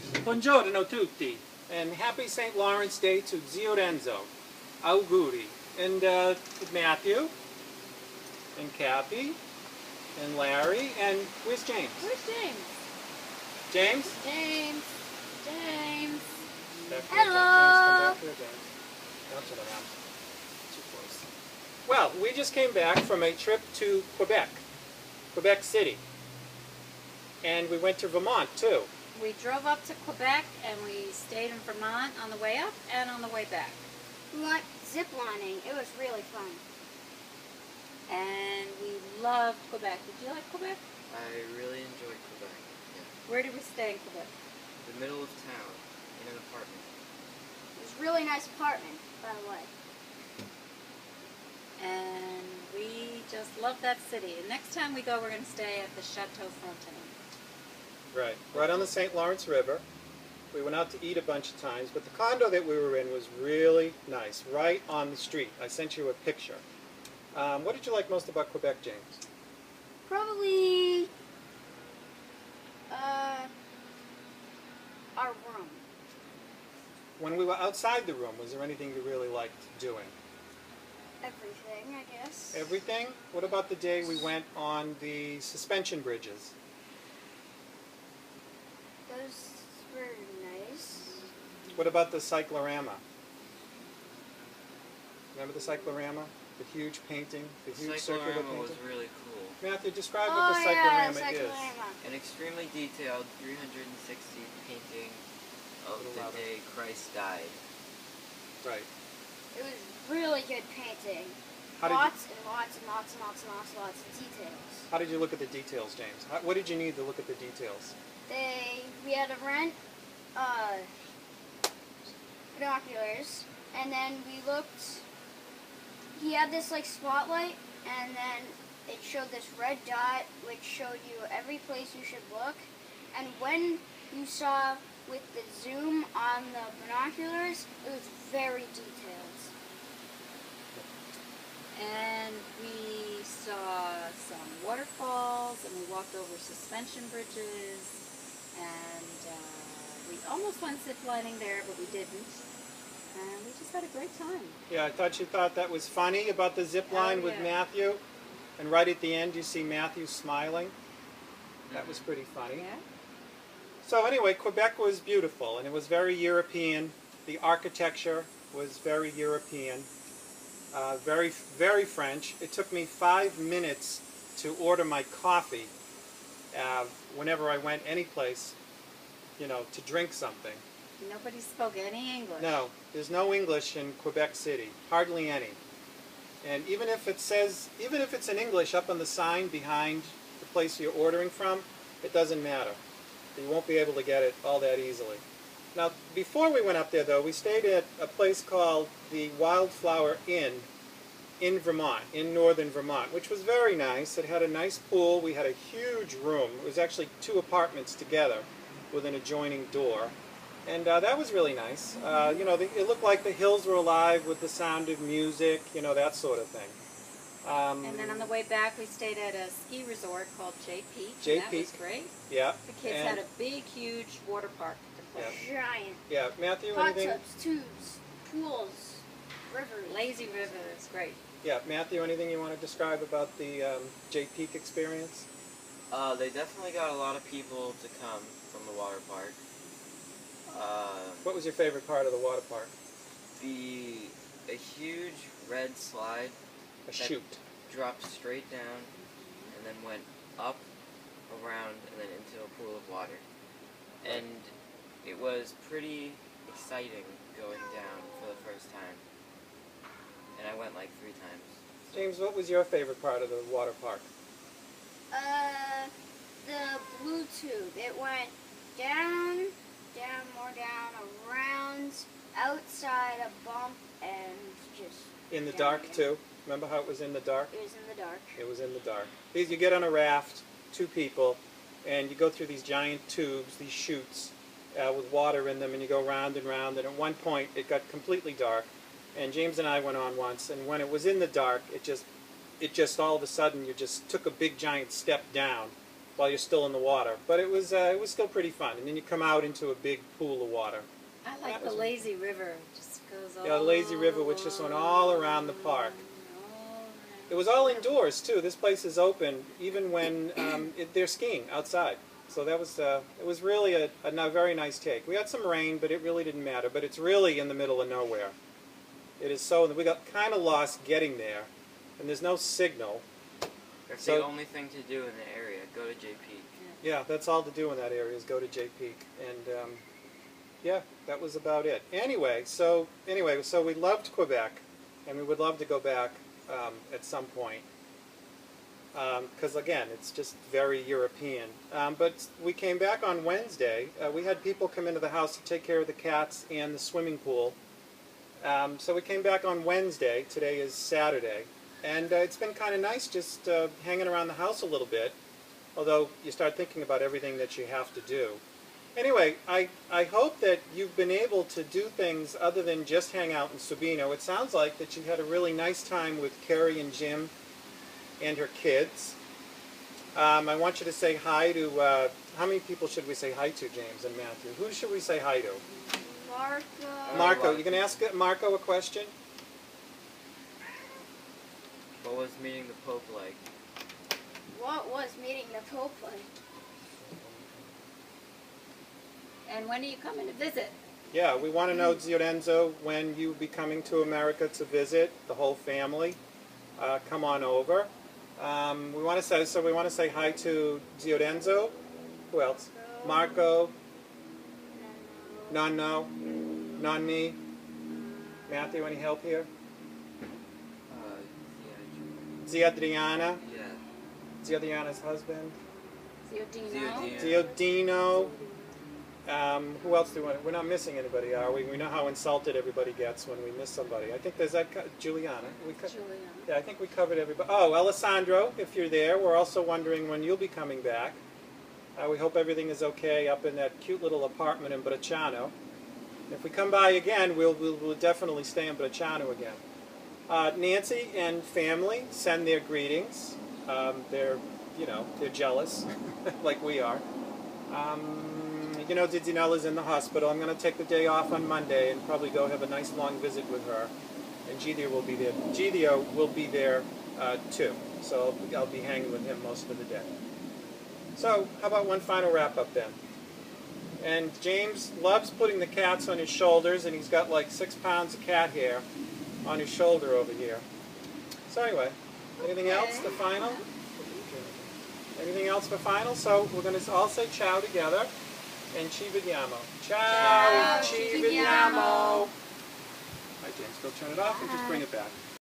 Buongiorno tutti, and happy St. Lawrence Day to Zio Lorenzo. Auguri. And Matthew, and Kathy, and Larry, and where's James? Where's James? James? James. James. Back here, Hello. James, come back here, James. Bounce it around. Too close. Well, we just came back from a trip to Quebec City. And we went to Vermont, too. We drove up to Quebec and we stayed in Vermont on the way up and on the way back. We went ziplining. It was really fun. And we loved Quebec. Did you like Quebec? I really enjoyed Quebec. Yeah. Where did we stay in Quebec? The middle of town, in an apartment. It was a really nice apartment, by the way. And we just loved that city. And next time we go, we're going to stay at the Chateau Frontenac. Right on the St. Lawrence River. We went out to eat a bunch of times, but the condo that we were in was really nice, right on the street. I sent you a picture. What did you like most about Quebec, James? Probably our room. When we were outside the room, was there anything you really liked doing? Everything, I guess. Everything? What about the day we went on the suspension bridges? Those were nice. What about the cyclorama? Remember the cyclorama? The huge painting, the huge circular Cyclorama painting? was really cool. Matthew, describe Oh, what the yeah, cyclorama is. An extremely detailed 360 painting of the day Christ died. Right. It was really good painting. How did you- Lots and lots and lots and lots and lots and lots of details. How did you look at the details, James? What did you need to look at the details? We had to rent binoculars, and then we looked. He had this like spotlight, and then it showed this red dot, which showed you every place you should look. And when you saw with the zoom on the binoculars, it was very detailed. And we saw some waterfalls and we walked over suspension bridges. And we almost went ziplining there, but we didn't. And we just had a great time. Yeah, I thought you thought that was funny about the zip line Oh, with yeah. Matthew. And right at the end, you see Matthew smiling. That was pretty funny. Yeah. So anyway, Quebec was beautiful, and it was very European. The architecture was very European, very, very French. It took me 5 minutes to order my coffee whenever I went any place, you know, to drink something. Nobody spoke any English. No, there's no English in Quebec City, hardly any. And even if it's in English up on the sign behind the place you're ordering from, it doesn't matter. You won't be able to get it all that easily. Now, before we went up there, though, we stayed at a place called the Wildflower Inn in Vermont, in northern Vermont, which was very nice. It had a nice pool. We had a huge room. It was actually 2 apartments together with an adjoining door. And that was really nice. You know, it looked like the hills were alive with the sound of music, you know, that sort of thing. And then on the way back, we stayed at a ski resort called J Peak. J and that Peak. was great. Yeah. The kids and, had a big, huge water park to play. Giant. Yeah, Matthew, Hot anything? tubs, tubes, pools, rivers. Lazy river, it's great. Yeah, Matthew, anything you want to describe about the J Peak experience? They definitely got a lot of people to come from the water park. What was your favorite part of the water park? A huge red slide A that chute. dropped straight down and then went up, around, and then into a pool of water. And it was pretty exciting going down for the first time. And I went like 3 times. James, what was your favorite part of the water park? The blue tube. It went down, down, more down, around, outside a bump, and just In the down dark, again. too? Remember how it was in the dark? It was in the dark. It was in the dark. You get on a raft, 2 people, and you go through these giant tubes, these chutes, with water in them, and you go round and round, and at one point it got completely dark, and James and I went on once, and when it was in the dark, it just all of a sudden, you just took a big giant step down, while you're still in the water. But it was still pretty fun. And then you come out into a big pool of water. I like That the was- lazy river. It just goes all Yeah, the lazy river, which just went all around the park. all It was all indoors too. This place is open even when they're skiing outside. So that was it was really a very nice take. We had some rain, but it really didn't matter. But it's really in the middle of nowhere. It is so. We got kind of lost getting there, and there's no signal. That's So- the only thing to do in the area. Go to JP. Yeah, that's all to do in that area is go to J Peak, and yeah, that was about it. Anyway, so we loved Quebec, and we would love to go back at some point. Because again, it's just very European. But we came back on Wednesday. We had people come into the house to take care of the cats and the swimming pool. So we came back on Wednesday. Today is Saturday. And it's been kind of nice just hanging around the house a little bit. Although you start thinking about everything that you have to do. Anyway, I hope that you've been able to do things other than just hang out in Sabino. It sounds like that you had a really nice time with Carrie and Jim and her kids. I want you to say hi to, how many people should we say hi to, James and Matthew? Who should we say hi to? Marco. Marco, you going to ask Marco a question? What was meeting the Pope like? What was meeting the Pope like? And when are you coming to visit? Yeah, we want to know, Lorenzo, when you'll be coming to America to visit, the whole family. Come on over. We want to say hi to Lorenzo. Who else? Marco, Nonno, Nonni. Matthew, any help here? Ziadriana, Yeah. Ziadriana's husband. Ziodino. Ziodino. Who else do we want? We're not missing anybody, are we? We know how insulted everybody gets when we miss somebody. I think there's that Juliana. Juliana. Yeah, I think we covered everybody. Oh, Alessandro, if you're there, we're also wondering when you'll be coming back. We hope everything is okay up in that cute little apartment in Bresciano. If we come by again, we'll definitely stay in Bresciano again. Nancy and family send their greetings. They're jealous, like we are. Didinella's in the hospital. I'm going to take the day off on Monday and probably go have a nice long visit with her. And Gidio will be there. Gidio will be there too. So I'll be hanging with him most of the day. So how about one final wrap-up then? And James loves putting the cats on his shoulders, and he's got like 6 pounds of cat hair on his shoulder over here. So anyway, anything else? The final? Anything else for final? So we're going to all say ciao together. And ci vediamo. Ciao, ci vediamo. All right, James, go turn it off and just bring it back.